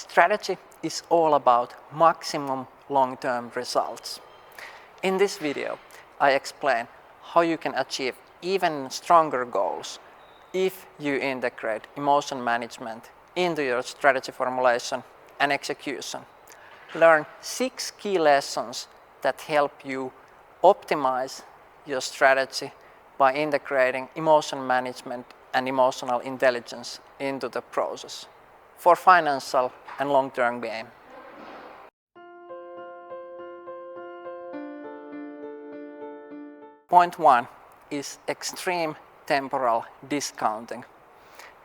Strategy is all about maximum long-term results. In this video, I explain how you can achieve even stronger goals if you integrate emotion management into your strategy formulation and execution. Learn 6 key lessons that help you optimize your strategy by integrating emotion management and emotional intelligence into the process for financial and long-term gain. Point 1 is extreme temporal discounting.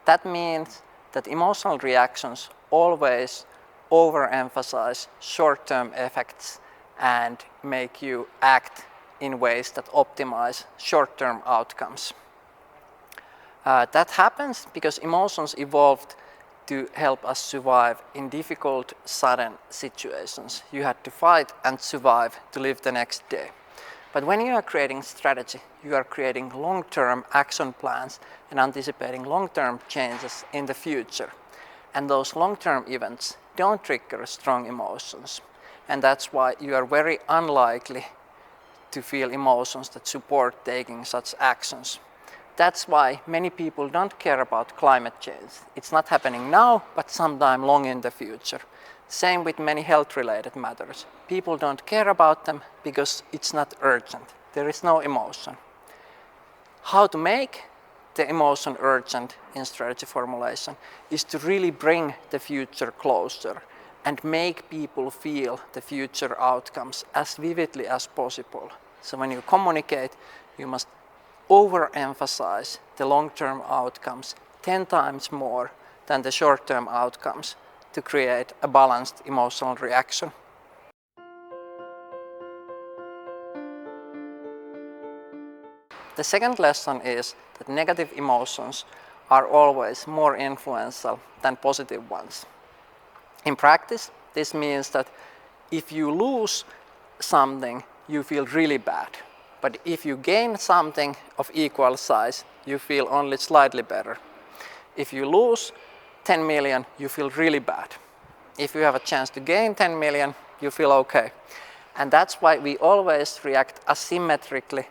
That means that emotional reactions always overemphasize short-term effects and make you act in ways that optimize short-term outcomes. That happens because emotions evolved to help us survive in difficult, sudden situations. You had to fight and survive to live the next day. But when you are creating strategy, you are creating long-term action plans and anticipating long-term changes in the future. And those long-term events don't trigger strong emotions. And that's why you are very unlikely to feel emotions that support taking such actions. That's why many people don't care about climate change. It's not happening now, but sometime long in the future. Same with many health-related matters. People don't care about them because it's not urgent. There is no emotion. How to make the emotion urgent in strategy formulation is to really bring the future closer and make people feel the future outcomes as vividly as possible. So when you communicate, you must overemphasize the long-term outcomes 10 times more than the short-term outcomes to create a balanced emotional reaction. The second lesson is that negative emotions are always more influential than positive ones. In practice, this means that if you lose something, you feel really bad. But if you gain something of equal size, you feel only slightly better. If you lose 10 million, you feel really bad. If you have a chance to gain 10 million, you feel okay. And that's why we always react asymmetrically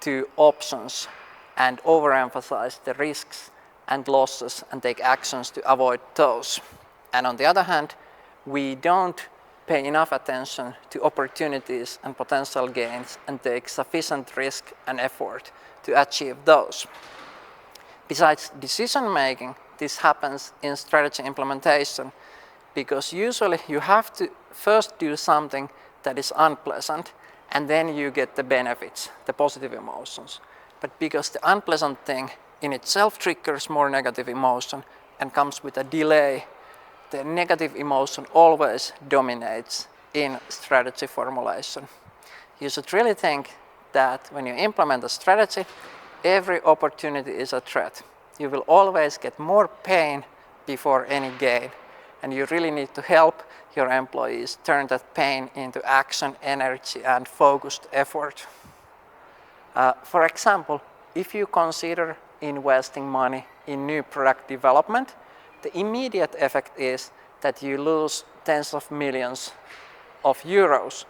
to options and overemphasize the risks and losses and take actions to avoid those. And on the other hand, we don't pay enough attention to opportunities and potential gains and take sufficient risk and effort to achieve those. Besides decision making, this happens in strategy implementation because usually you have to first do something that is unpleasant and then you get the benefits, the positive emotions. But because the unpleasant thing in itself triggers more negative emotion and comes with a delay, the negative emotion always dominates in strategy formulation. You should really think that when you implement a strategy, every opportunity is a threat. You will always get more pain before any gain. And you really need to help your employees turn that pain into action, energy, and focused effort. For example, if you consider investing money in new product development, the immediate effect is that you lose tens of millions of euros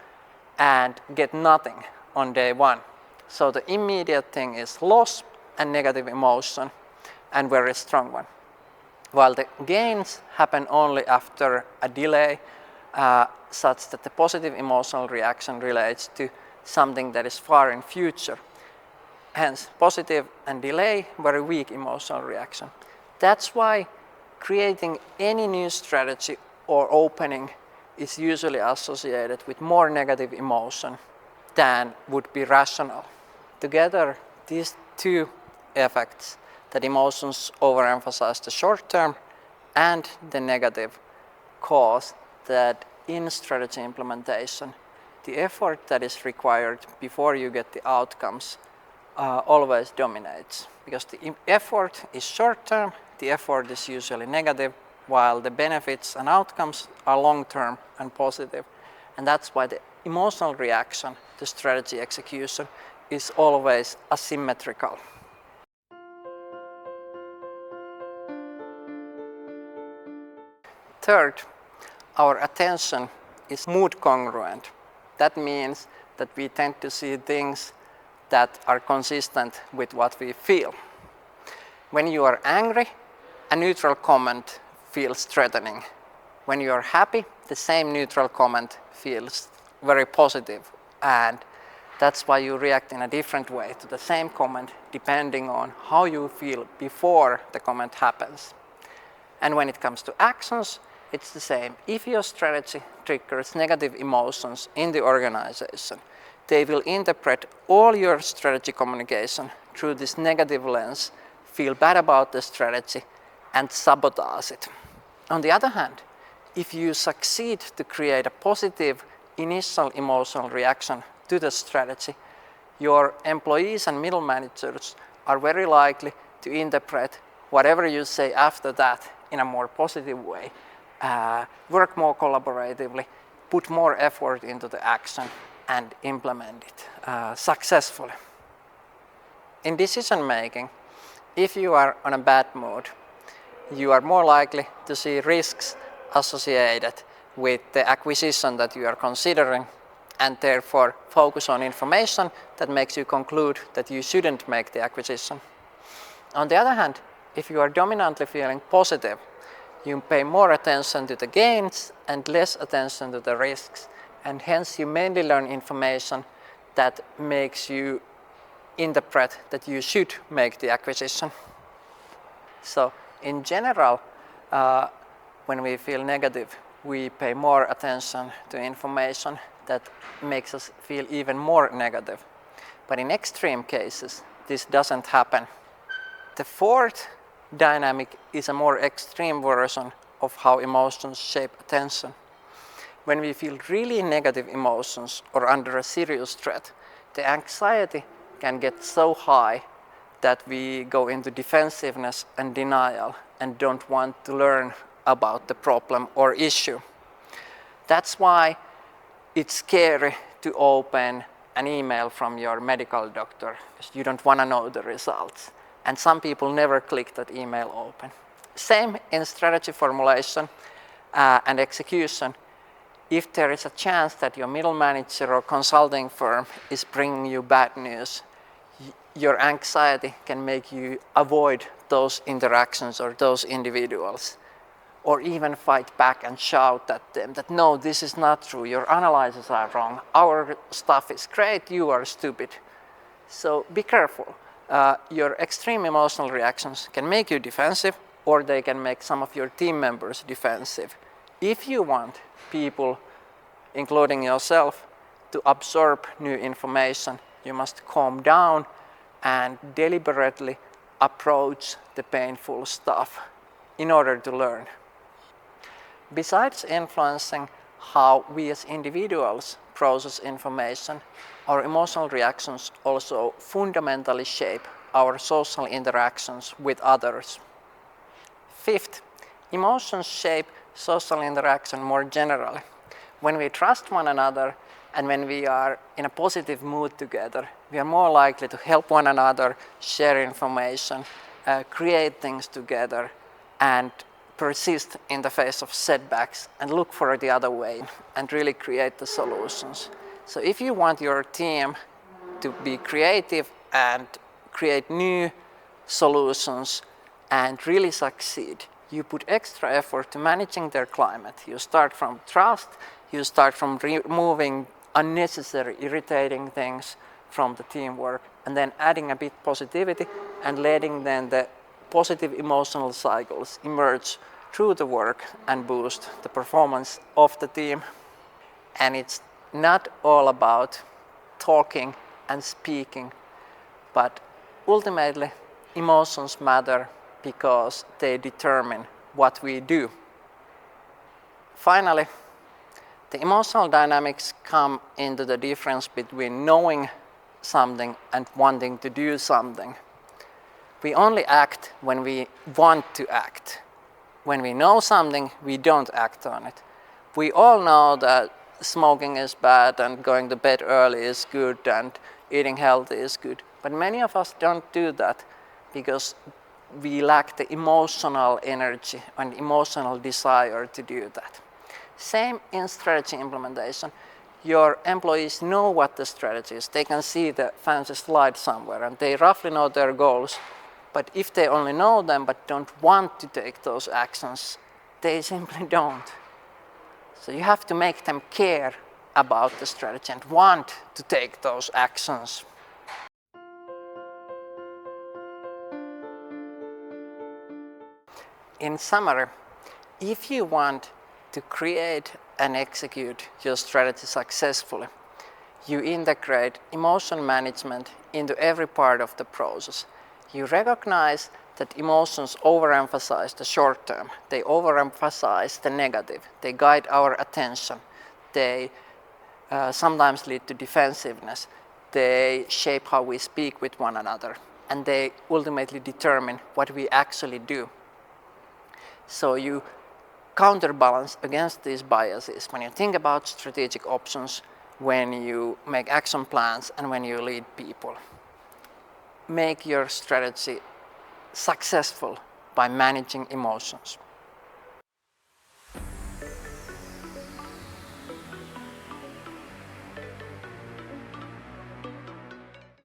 and get nothing on day one. So the immediate thing is loss and negative emotion, and very strong one. While the gains happen only after a delay, such that the positive emotional reaction relates to something that is far in future. Hence, positive and delay, very weak emotional reaction. That's why creating any new strategy or opening is usually associated with more negative emotion than would be rational. Together, these two effects, that emotions overemphasize the short term and the negative, cause that in strategy implementation, the effort that is required before you get the outcomes always dominates. Because the effort is short term, the effort is usually negative, while the benefits and outcomes are long term and positive. And that's why the emotional reaction to strategy execution is always asymmetrical. Third, our attention is mood congruent. That means that we tend to see things that are consistent with what we feel. When you are angry, a neutral comment feels threatening. When you are happy, the same neutral comment feels very positive, and that's why you react in a different way to the same comment depending on how you feel before the comment happens. And when it comes to actions, it's the same. If your strategy triggers negative emotions in the organization, they will interpret all your strategy communication through this negative lens, feel bad about the strategy, and sabotage it. On the other hand, if you succeed to create a positive initial emotional reaction to the strategy, your employees and middle managers are very likely to interpret whatever you say after that in a more positive way, work more collaboratively, put more effort into the action, and implement it successfully. In decision making, if you are on a bad mood, you are more likely to see risks associated with the acquisition that you are considering, and therefore focus on information that makes you conclude that you shouldn't make the acquisition. On the other hand, if you are dominantly feeling positive, you pay more attention to the gains and less attention to the risks, and hence you mainly learn information that makes you interpret that you should make the acquisition. So in general, when we feel negative, we pay more attention to information that makes us feel even more negative. But in extreme cases, this doesn't happen. The fourth dynamic is a more extreme version of how emotions shape attention. When we feel really negative emotions or under a serious threat, the anxiety can get so high that we go into defensiveness and denial and don't want to learn about the problem or issue. That's why it's scary to open an email from your medical doctor because you don't want to know the results. And some people never click that email open. Same in strategy formulation and execution. If there is a chance that your middle manager or consulting firm is bringing you bad news, your anxiety can make you avoid those interactions or those individuals, or even fight back and shout at them that no, this is not true, your analyses are wrong, our stuff is great, you are stupid. So be careful. Your extreme emotional reactions can make you defensive, or they can make some of your team members defensive. If you want people, including yourself, to absorb new information, you must calm down and deliberately approach the painful stuff in order to learn. Besides influencing how we as individuals process information, our emotional reactions also fundamentally shape our social interactions with others. Fifth, emotions shape social interaction more generally. When we trust one another and when we are in a positive mood together, we are more likely to help one another, share information, create things together, and persist in the face of setbacks and look for the other way and really create the solutions. So if you want your team to be creative and create new solutions and really succeed, you put extra effort to managing their climate. You start from trust, you start from removing unnecessary irritating things from the teamwork, and then adding a bit positivity and letting then the positive emotional cycles emerge through the work and boost the performance of the team. And it's not all about talking and speaking, but ultimately emotions matter because they determine what we do. Finally, the emotional dynamics come into the difference between knowing something and wanting to do something. We only act when we want to act. When we know something, we don't act on it. We all know that smoking is bad and going to bed early is good and eating healthy is good. But many of us don't do that because we lack the emotional energy and emotional desire to do that. Same in strategy implementation. Your employees know what the strategy is. They can see the fancy slide somewhere and they roughly know their goals. But if they only know them but don't want to take those actions, they simply don't. So you have to make them care about the strategy and want to take those actions. In summary, if you want to create and execute your strategy successfully, you integrate emotion management into every part of the process. You recognize that emotions overemphasize the short term, they overemphasize the negative, they guide our attention, they sometimes lead to defensiveness, they shape how we speak with one another, and they ultimately determine what we actually do. So you counterbalance against these biases when you think about strategic options, when you make action plans, and when you lead people. Make your strategy successful by managing emotions.